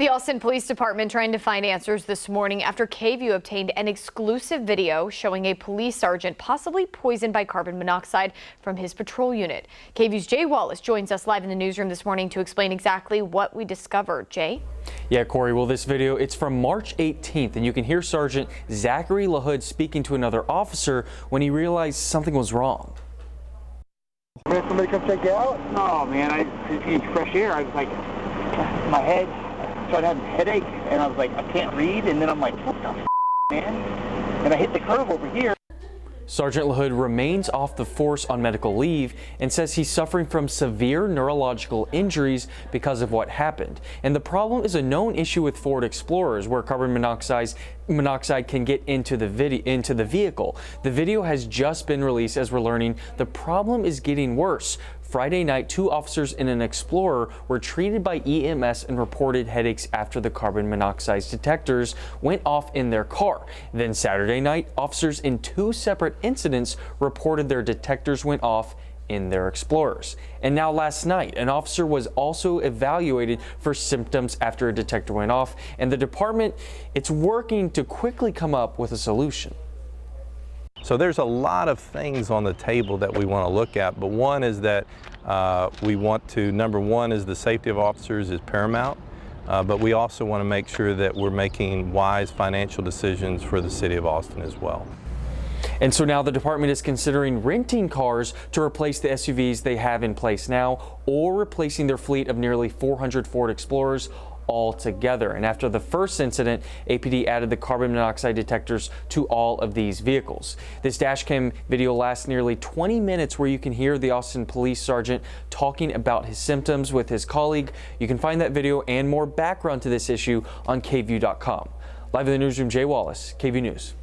The Austin Police Department trying to find answers this morning after KVUE obtained an exclusive video showing a police sergeant possibly poisoned by carbon monoxide from his patrol unit. KVUE's Jay Wallace joins us live in the newsroom this morning to explain exactly what we discovered. Jay? Yeah, Corey, well, this video, it's from March 18th, and you can hear Sgt Sgt LaHood speaking to another officer when he realized something was wrong. Did somebody come check you out? No, man, I just need fresh air. I was like, my head started having a headache, and I was like, I can't read, and then I'm like, what the f, man? And I hit the curve over here. Sgt LaHood remains off the force on medical leave and says he's suffering from severe neurological injuries because of what happened. And the problem is a known issue with Ford Explorers where carbon monoxide can get into the vehicle. The video has just been released as we're learning the problem is getting worse. Friday night, 2 officers in an Explorer were treated by EMS and reported headaches after the carbon monoxide detectors went off in their car. Then Saturday night, officers in 2 separate incidents reported their detectors went off in their Explorers. And now last night, an officer was also evaluated for symptoms after a detector went off, and the department, it's working to quickly come up with a solution. So there's a lot of things on the table that we want to look at, but one is that we want to, number one is the safety of officers is paramount, but we also want to make sure that we're making wise financial decisions for the city of Austin as well. And so now the department is considering renting cars to replace the SUVs they have in place now, or replacing their fleet of nearly 400 Ford Explorers altogether. And after the first incident, APD added the carbon monoxide detectors to all of these vehicles. This dash cam video lasts nearly 20 minutes where you can hear the Austin police sergeant talking about his symptoms with his colleague. You can find that video and more background to this issue on KVUE.com. Live in the newsroom, Jay Wallace, KVUE News.